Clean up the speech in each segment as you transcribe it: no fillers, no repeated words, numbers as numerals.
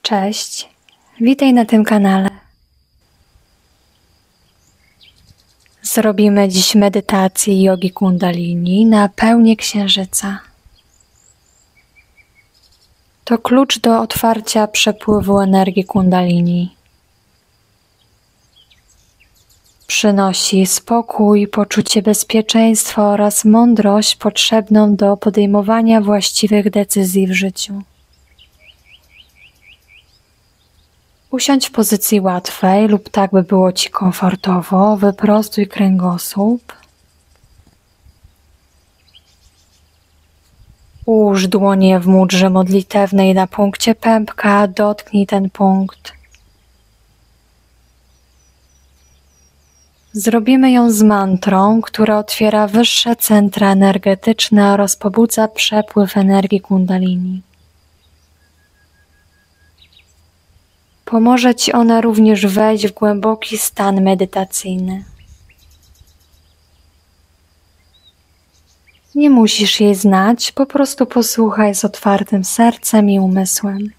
Cześć, witaj na tym kanale. Zrobimy dziś medytację jogi kundalini na pełnię księżyca. To klucz do otwarcia przepływu energii kundalini. Przynosi spokój, poczucie bezpieczeństwa oraz mądrość potrzebną do podejmowania właściwych decyzji w życiu. Usiądź w pozycji łatwej lub tak, by było Ci komfortowo. Wyprostuj kręgosłup. Ułóż dłonie w mudrze modlitewnej na punkcie pępka. Dotknij ten punkt. Zrobimy ją z mantrą, która otwiera wyższe centra energetyczne oraz pobudza przepływ energii kundalini. Pomoże Ci ona również wejść w głęboki stan medytacyjny. Nie musisz jej znać, po prostu posłuchaj z otwartym sercem i umysłem.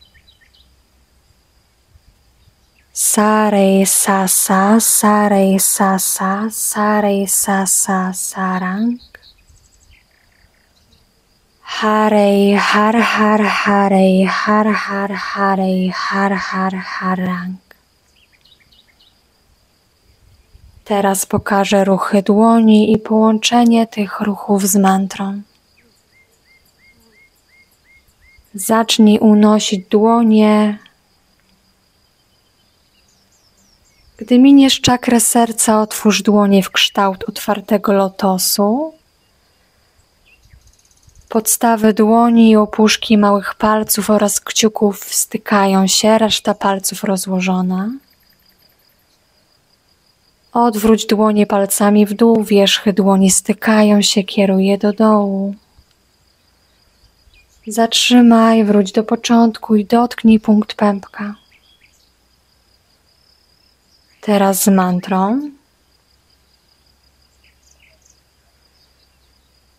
Sare sasa, sare sasa, sare sasa, sarang. Hare har har hare har har hare har har harang. Teraz pokażę ruchy dłoni i połączenie tych ruchów z mantrą. Zacznij unosić dłonie. Gdy miniesz czakrę serca, otwórz dłonie w kształt otwartego lotosu. Podstawy dłoni i opuszki małych palców oraz kciuków stykają się, reszta palców rozłożona. Odwróć dłonie palcami w dół, wierzchy dłoni stykają się, kieruj je do dołu. Zatrzymaj, wróć do początku i dotknij punkt pępka. Teraz z mantrą.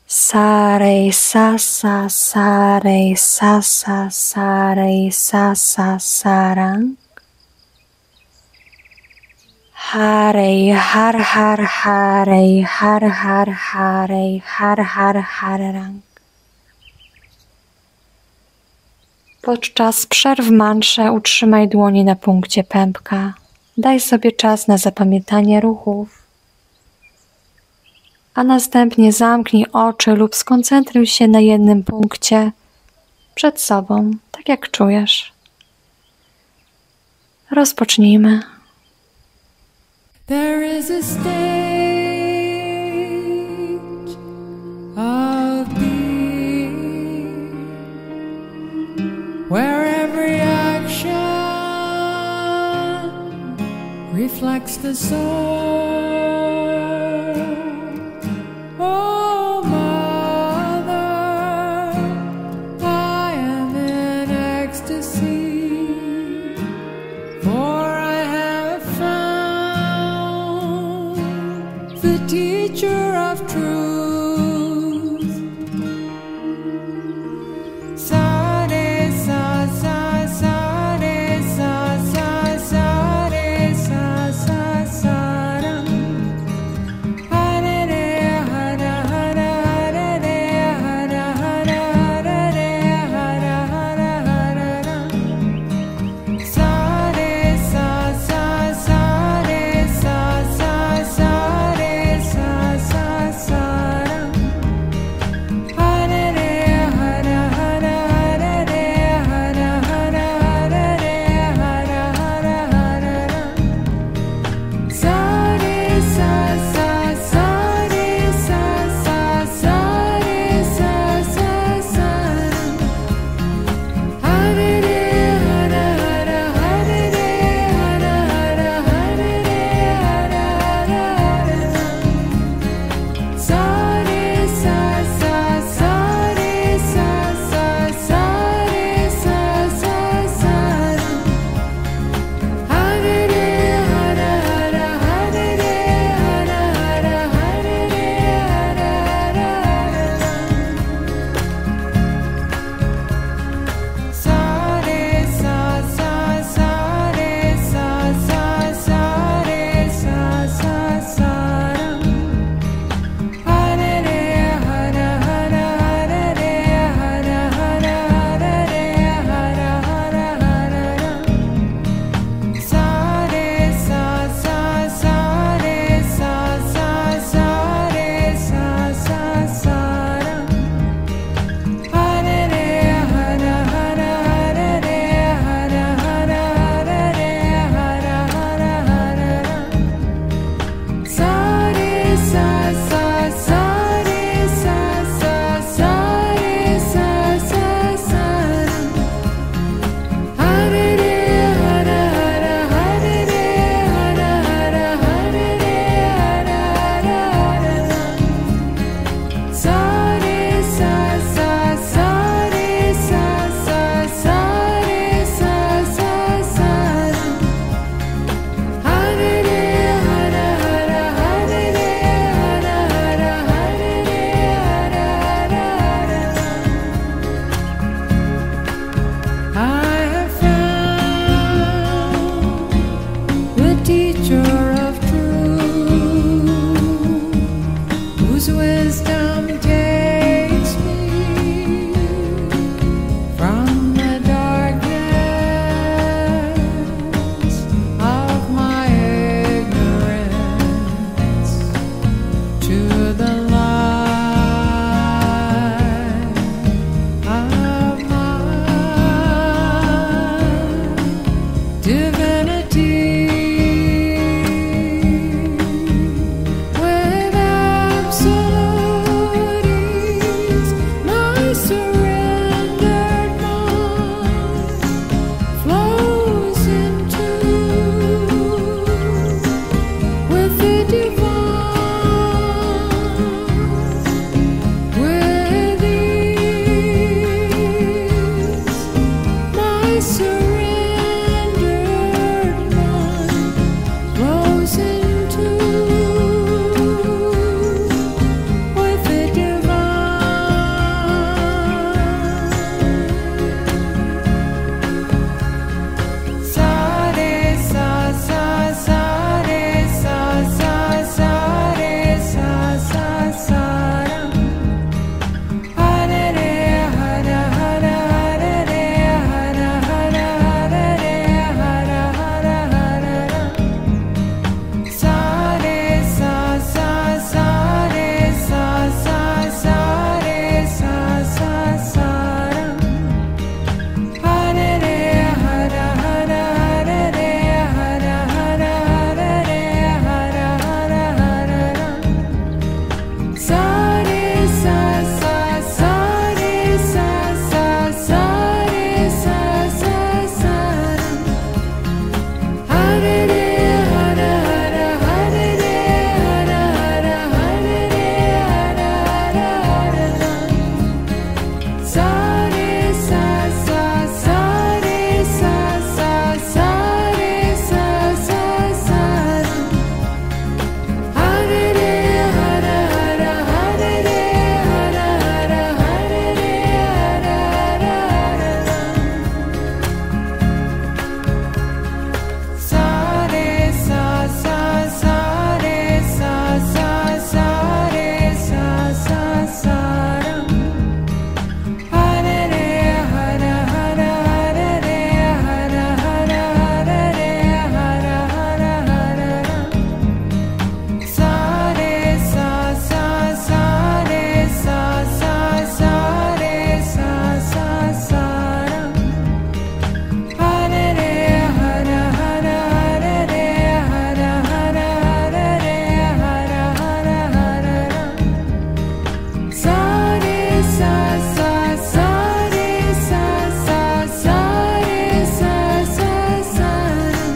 Sare sasa, sare sasa, sare sasa, sarang. Hare har har hare har har hare har har harang. Podczas przerw w mantrze utrzymaj dłonie na punkcie pępka. Daj sobie czas na zapamiętanie ruchów. A następnie zamknij oczy lub skoncentruj się na jednym punkcie przed sobą, tak jak czujesz. Rozpocznijmy. There is a state of being where every action reflects the soul. Oh, Mother, I am in ecstasy, for I have found the teacher of truth. Sare sa sa sare sa sa sare sa sa saram. Hare re hara hara hare re hara hara hare re hara hara hara ram. Sare sa surrendered mind flows into with the divine. Sa re sa sa sa re sa sa sa re sa sa sa ra. Hare re hara hara hare re hara hara hare re hara hara hara ra. Sa re sa sa sa re sa sa sa re sa sa sa ra. Hare re hara hara hare re hara hara hare re hara hara hara ra. Sa re sa sa sa re sa sa sa re sa sa sa ra. Hare re hara hara hare re hara hara hare re hara hara hara ra. Sa re sa sa sa re sa sa sa re sa sa sa ra. Hare re hara hara hare re hara hara hare re hara hara hara ra. Sa re sa sa sa re sa sa sa re sa sa sa ra. Hare re hara hara hare re hara hara hare re hara hara hara ra. Sa re sa sa sa re sa sa sa re sa sa sa ra. Hare re hara hara hare re hara hara hare re hara hara hara ra. Sa re sa sa sa re sa sa sa re sa sa sa ra.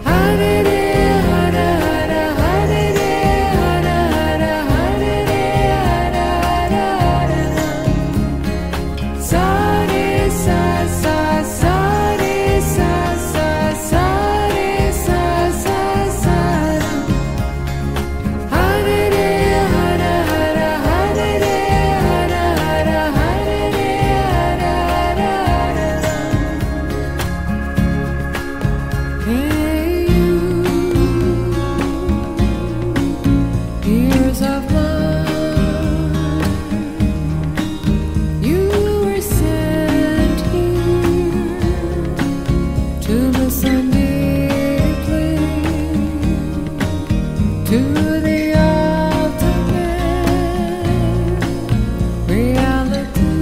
Hare re hara hara hare re hara hara hare re hara hara hara ra. Sa re sa sa sa re sa sa sa re sa sa sa ra. Hare re hara hara hare re hara hara hare re hara hara hara ra. Hey you, ears of mine, you were sent here to listen deeply to the ultimate reality,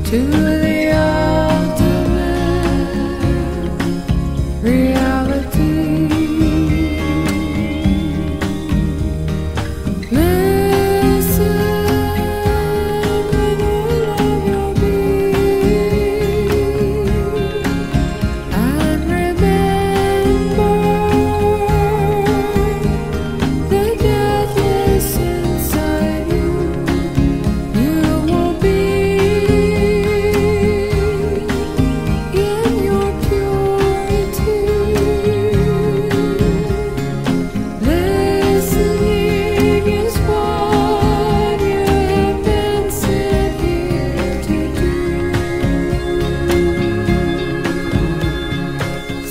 to the ultimate reality. Listen with all of your being and remember the deathless inside you. You will be in your purity. Listening is what you have been sent here to do.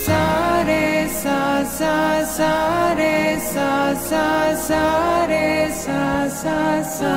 Sa re sa sa sa re sa sa sa re sa sa sa